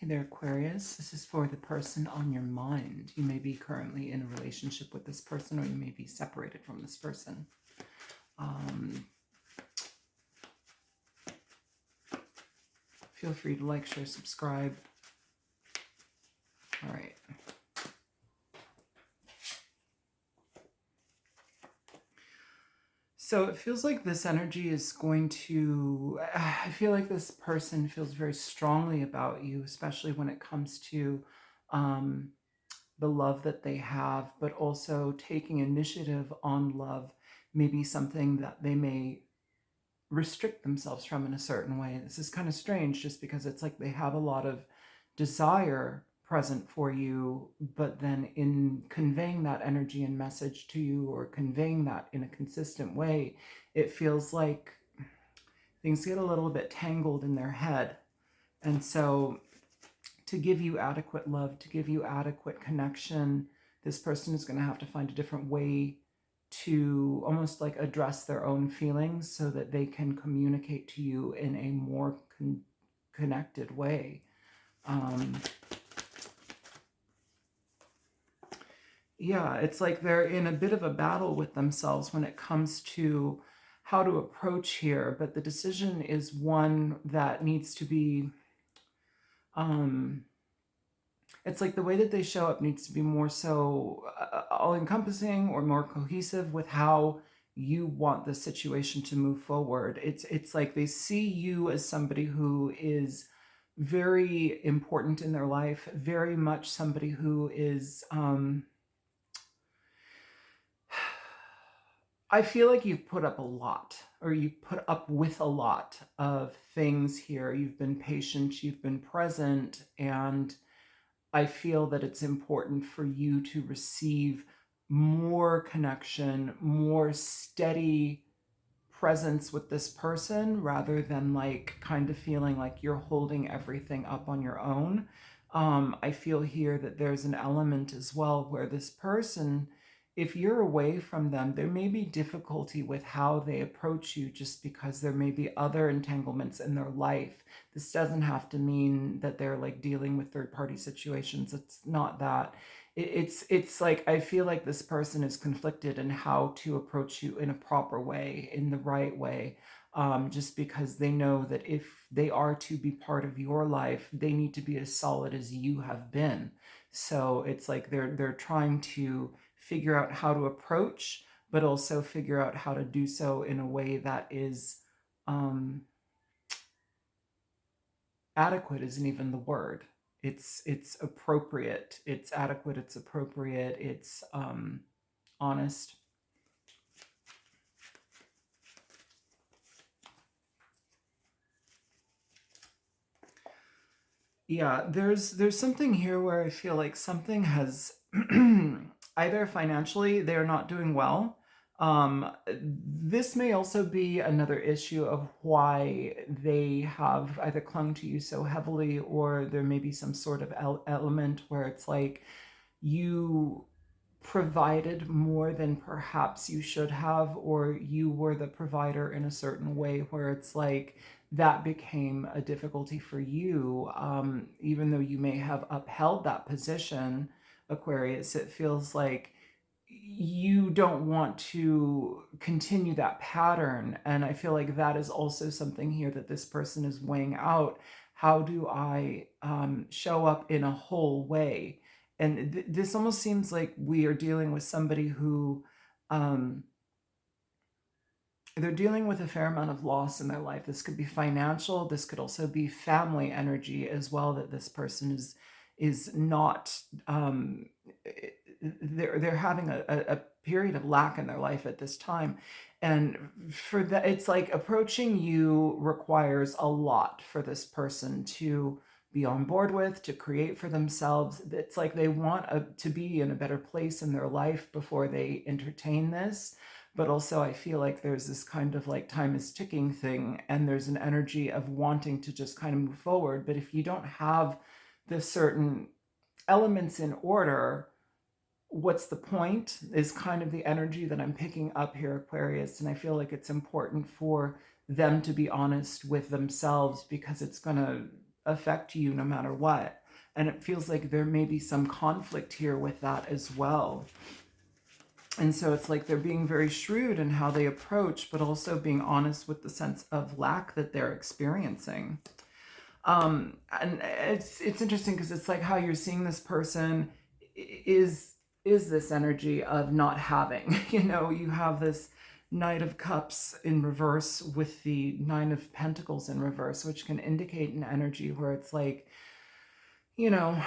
Hey there, Aquarius. This is for the person on your mind. You may be currently in a relationship with this person, or you may be separated from this person. Feel free to like, share, subscribe. All right. So it feels like this energy is going to, I feel like this person feels very strongly about you, especially when it comes to the love that they have, but also taking initiative on love may be something that they may restrict themselves from in a certain way. This is kind of strange just because it's like they have a lot of desire present for you, but then in conveying that energy and message to you, or conveying that in a consistent way, it feels like things get a little bit tangled in their head. And so to give you adequate love, to give you adequate connection, this person is going to have to find a different way to almost like address their own feelings so that they can communicate to you in a more connected way. Yeah, it's like they're in a bit of a battle with themselves when it comes to how to approach here, but the decision is one that needs to be it's like the way that they show up needs to be more so all-encompassing or more cohesive with how you want the situation to move forward. It's like they see you as somebody who is very important in their life, very much somebody who is I feel like you've put up a lot, or you've put up with a lot of things here. You've been patient, you've been present, and I feel that it's important for you to receive more connection, more steady presence with this person, rather than like kind of feeling like you're holding everything up on your own. I feel here that there's an element as well where this person, if you're away from them, there may be difficulty with how they approach you just because there may be other entanglements in their life. This doesn't have to mean that they're like dealing with third-party situations. It's not that. It's like I feel like this person is conflicted in how to approach you in a proper way, in the right way, just because they know that if they are to be part of your life, they need to be as solid as you have been. So it's like they're trying to figure out how to approach, but also figure out how to do so in a way that is adequate isn't even the word. It's appropriate. It's adequate. It's appropriate. It's honest. Yeah, there's something here where I feel like something has either financially they're not doing well. This may also be another issue of why they have either clung to you so heavily, or there may be some sort of element where it's like you provided more than perhaps you should have, or you were the provider in a certain way where it's like that became a difficulty for you. Even though you may have upheld that position, Aquarius, it feels like you don't want to continue that pattern. And I feel like that is also something here that this person is weighing out. How do I show up in a whole way? And this almost seems like we are dealing with somebody who um, they're dealing with a fair amount of loss in their life. This could be financial. This could also be family energy as well, that this person is not they're having a period of lack in their life at this time. And for that, it's like approaching you requires a lot for this person to be on board with, to create for themselves. It's like they want to be in a better place in their life before they entertain this. But also I feel like there's this kind of like time is ticking thing, and there's an energy of wanting to just kind of move forward. But if you don't have the certain elements in order, what's the point, is kind of the energy that I'm picking up here, Aquarius. And I feel like it's important for them to be honest with themselves, because it's going to affect you no matter what. And it feels like there may be some conflict here with that as well. And so it's like they're being very shrewd in how they approach, but also being honest with the sense of lack that they're experiencing. And it's interesting because it's like how you're seeing this person is this energy of not having. You know, you have this Knight of Cups in reverse with the Nine of Pentacles in reverse, which can indicate an energy where it's like, you know,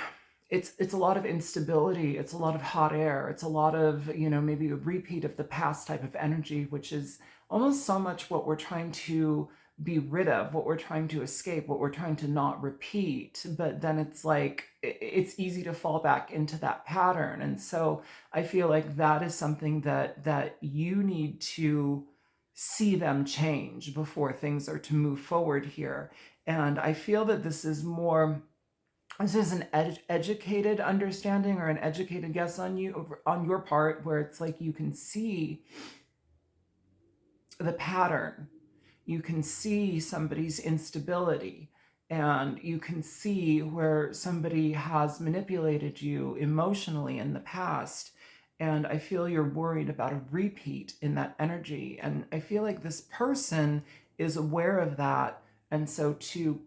it's a lot of instability, it's a lot of hot air, it's a lot of, you know, maybe a repeat of the past type of energy, which is almost so much what we're trying to be rid of, what we're trying to escape, what we're trying to not repeat. But then it's like it's easy to fall back into that pattern. And so I feel like that is something that you need to see them change before things are to move forward here. And I feel that this is an educated understanding or an educated guess on you, on your part, where it's like you can see the pattern, you can see somebody's instability, and you can see where somebody has manipulated you emotionally in the past. And I feel you're worried about a repeat in that energy, and I feel like this person is aware of that. And so to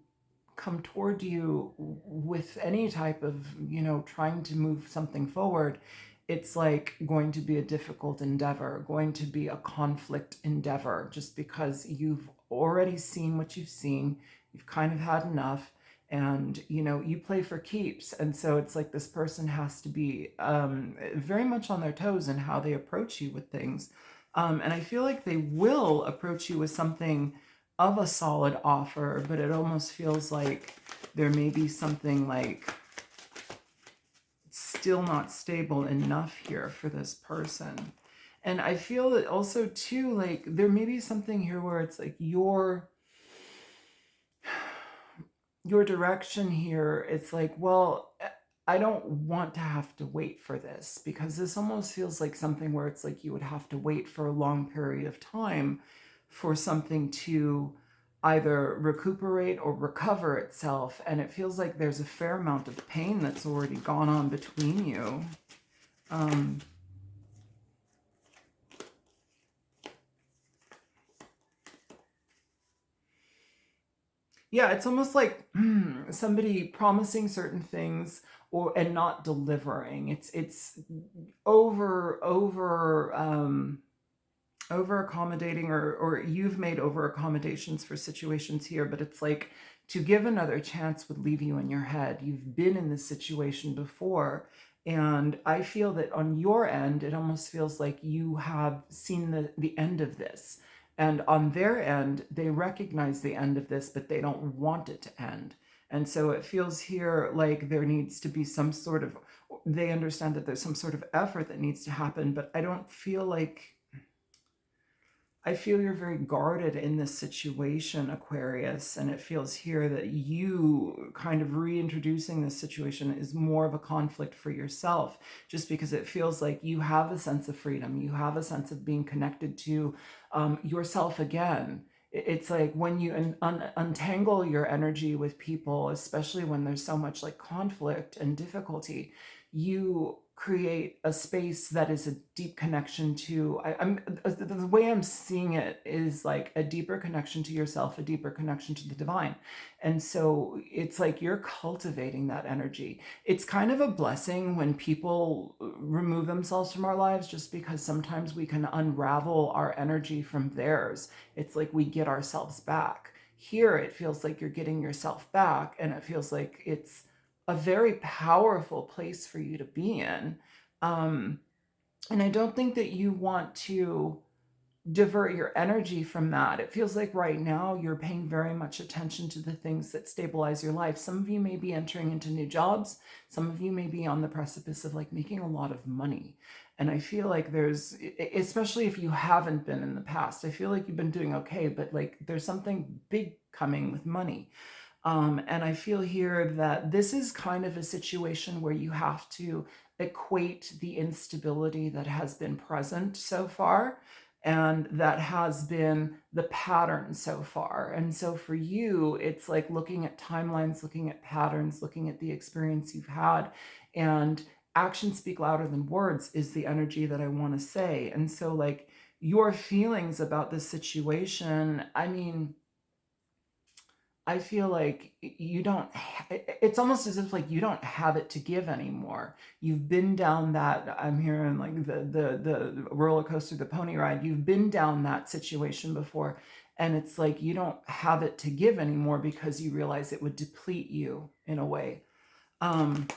come toward you with any type of, you know, trying to move something forward, it's like going to be a difficult endeavor, going to be a conflict endeavor, just because you've already seen what you've seen, you've kind of had enough, and you know, you play for keeps. And so it's like this person has to be very much on their toes in how they approach you with things. And I feel like they will approach you with something of a solid offer, but it almost feels like there may be something like still not stable enough here for this person. And I feel that also too, like there may be something here where it's like your direction here, it's like, well, I don't want to have to wait for this, because this almost feels like something where it's like you would have to wait for a long period of time for something to either recuperate or recover itself. And it feels like there's a fair amount of pain that's already gone on between you. Yeah, it's almost like somebody promising certain things and not delivering. It's over accommodating, or you've made over accommodations for situations here, but it's like to give another chance would leave you in your head. You've been in this situation before, and I feel that on your end it almost feels like you have seen the end of this, and on their end they recognize the end of this, but they don't want it to end. And so it feels here like there needs to be some sort of, they understand that there's some sort of effort that needs to happen, but I feel you're very guarded in this situation, Aquarius, and it feels here that you kind of reintroducing this situation is more of a conflict for yourself, just because it feels like you have a sense of freedom, you have a sense of being connected to yourself again. It's like when you untangle your energy with people, especially when there's so much like conflict and difficulty, you create a space that is a deep connection to, the way I'm seeing it is like a deeper connection to yourself, a deeper connection to the divine. And so it's like you're cultivating that energy. It's kind of a blessing when people remove themselves from our lives, just because sometimes we can unravel our energy from theirs. It's like we get ourselves back. Here it feels like you're getting yourself back, and it feels like it's a very powerful place for you to be in. Um, and I don't think that you want to divert your energy from that. It feels like right now you're paying very much attention to the things that stabilize your life. Some of you may be entering into new jobs. Some of you may be on the precipice of like making a lot of money. And I feel like there's, especially if you haven't been in the past, I feel like you've been doing okay, but like there's something big coming with money. And I feel here that this is kind of a situation where you have to equate the instability that has been present so far, And that has been the pattern so far. And so for you, it's like looking at timelines, looking at patterns, looking at the experience you've had. And actions speak louder than words is the energy that I want to say. And so, like, your feelings about this situation, I mean, I feel like you don't, it's almost as if like you don't have it to give anymore. You've been down that, I'm hearing like the roller coaster, the pony ride. You've been down that situation before. And it's like you don't have it to give anymore because you realize it would deplete you in a way. Um,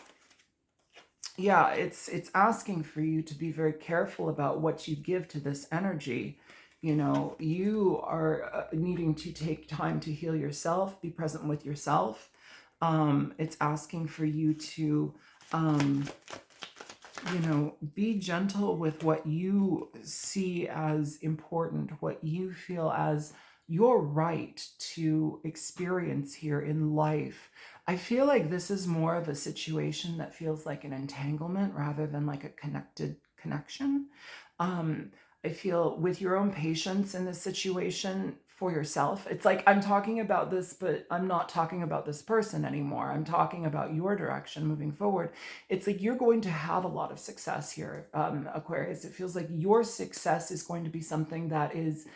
yeah, it's asking for you to be very careful about what you give to this energy. You know, you are needing to take time to heal yourself, be present with yourself. It's asking for you to, um, you know, be gentle with what you see as important, what you feel as your right to experience here in life. I feel like this is more of a situation that feels like an entanglement rather than like a connected connection. Um, I feel with your own patience in this situation for yourself, it's like I'm talking about this, but I'm not talking about this person anymore. I'm talking about your direction moving forward. It's like you're going to have a lot of success here, Aquarius. It feels like your success is going to be something that is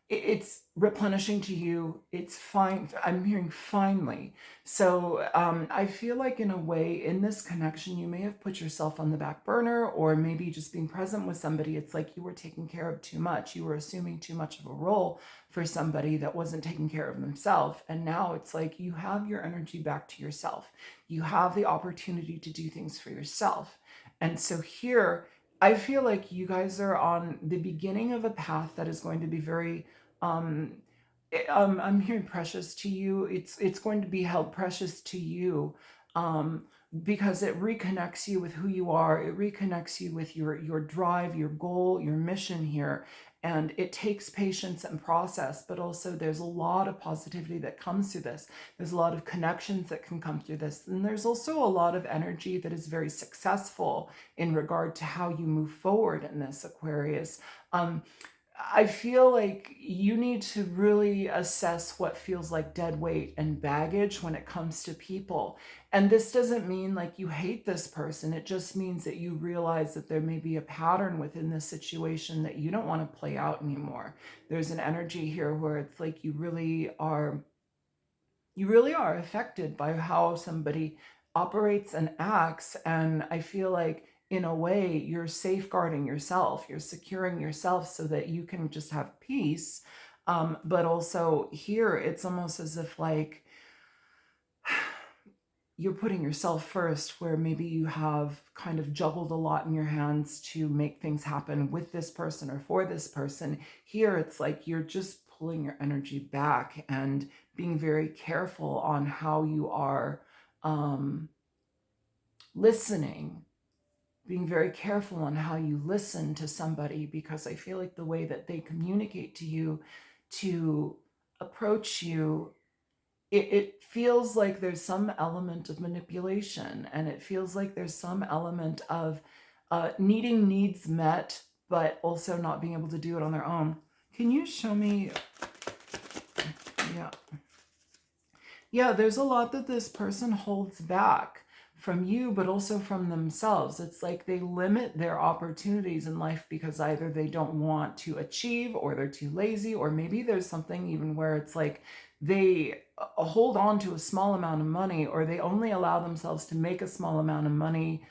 it's replenishing to you. It's fine. I'm hearing finally. So I feel like in a way in this connection, you may have put yourself on the back burner, or maybe just being present with somebody. It's like you were taking care of too much. You were assuming too much of a role for somebody that wasn't taking care of themselves. And now it's like you have your energy back to yourself. You have the opportunity to do things for yourself. And so here, I feel like you guys are on the beginning of a path that is going to be very um, I'm hearing precious to you. It's going to be held precious to you, um, because it reconnects you with who you are. It reconnects you with your drive, your goal, your mission here. And it takes patience and process, but also there's a lot of positivity that comes through this. There's a lot of connections that can come through this. And there's also a lot of energy that is very successful in regard to how you move forward in this, Aquarius. Um, I feel like you need to really assess what feels like dead weight and baggage when it comes to people. And this doesn't mean like you hate this person. It just means that you realize that there may be a pattern within this situation that you don't want to play out anymore. There's an energy here where it's like you really are affected by how somebody operates and acts. And I feel like, in a way, you're safeguarding yourself, you're securing yourself so that you can just have peace. But also, here, it's almost as if like you're putting yourself first, where maybe you have kind of juggled a lot in your hands to make things happen with this person or for this person. Here, it's like you're just pulling your energy back and being very careful on how you are um, listening, being very careful on how you listen to somebody, because I feel like the way that they communicate to you, to approach you, it feels like there's some element of manipulation, and it feels like there's some element of needing needs met, but also not being able to do it on their own. Can you show me? Yeah. Yeah, there's a lot that this person holds back from you, but also from themselves. It's like they limit their opportunities in life because either they don't want to achieve, or they're too lazy, or maybe there's something even where it's like they hold on to a small amount of money, or they only allow themselves to make a small amount of money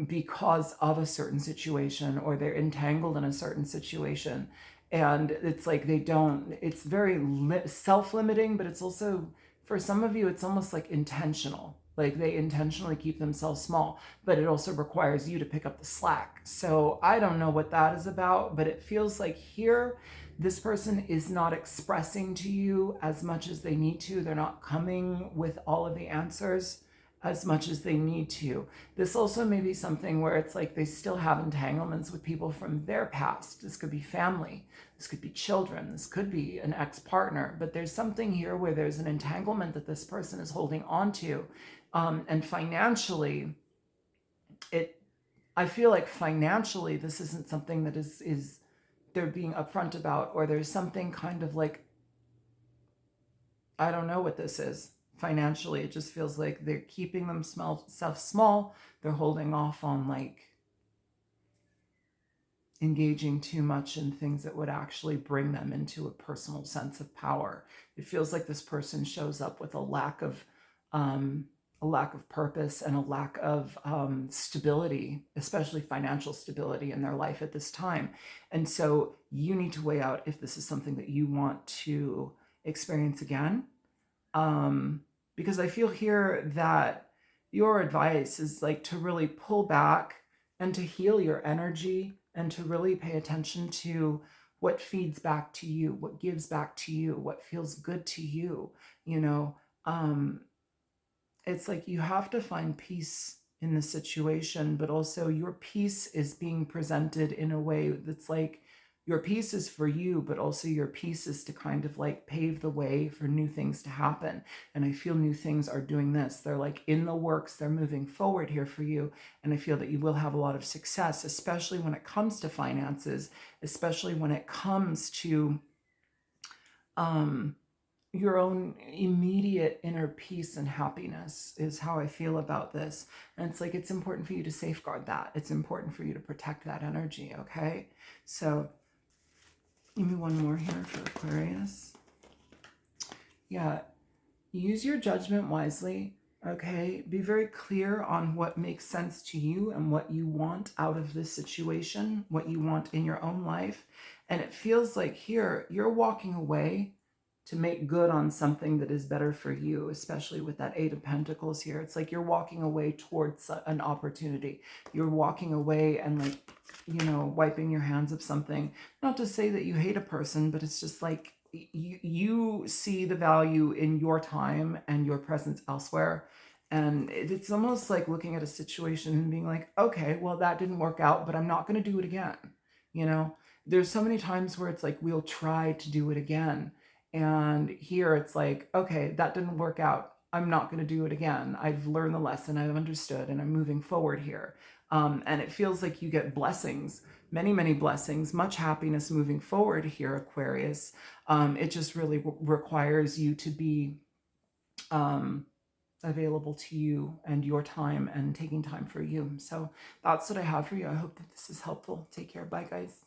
because of a certain situation, or they're entangled in a certain situation. And it's like they don't, it's very self-limiting, but it's also, for some of you, it's almost like intentional. Like they intentionally keep themselves small, but it also requires you to pick up the slack. So I don't know what that is about, but it feels like here, this person is not expressing to you as much as they need to. They're not coming with all of the answers as much as they need to. This also may be something where it's like they still have entanglements with people from their past. This could be family, this could be children, this could be an ex-partner, but there's something here where there's an entanglement that this person is holding on to. And financially, I feel like financially, this isn't something that is they're being upfront about, or there's something kind of like, I don't know what this is financially. It just feels like they're keeping themselves small. They're holding off on like engaging too much in things that would actually bring them into a personal sense of power. It feels like this person shows up with a lack of purpose and a lack of stability, especially financial stability in their life at this time. And so you need to weigh out if this is something that you want to experience again. Because I feel here that your advice is like to really pull back and to heal your energy and to really pay attention to what feeds back to you, what gives back to you, what feels good to you. You know, um, it's like you have to find peace in the situation, but also your peace is being presented in a way that's like your peace is for you, but also your peace is to kind of like pave the way for new things to happen. And I feel new things are doing this. They're like in the works, they're moving forward here for you. And I feel that you will have a lot of success, especially when it comes to finances, especially when it comes to um, your own immediate inner peace and happiness is how I feel about this. And it's like, it's important for you to safeguard that. It's important for you to protect that energy, okay? So give me one more here for Aquarius. Yeah, use your judgment wisely, okay? Be very clear on what makes sense to you and what you want out of this situation, what you want in your own life. And it feels like here, you're walking away to make good on something that is better for you, especially with that Eight of Pentacles here. It's like you're walking away towards an opportunity. You're walking away and like, you know, wiping your hands of something. Not to say that you hate a person, but it's just like you see the value in your time and your presence elsewhere. And it's almost like looking at a situation and being like, okay, well, that didn't work out, but I'm not going to do it again. You know, there's so many times where it's like, we'll try to do it again. And here it's like, okay, that didn't work out. I'm not going to do it again. I've learned the lesson, I've understood, and I'm moving forward here. And it feels like you get blessings, many, many blessings, much happiness moving forward here, Aquarius. It just really requires you to be available to you and your time and taking time for you. So that's what I have for you. I hope that this is helpful. Take care. Bye, guys.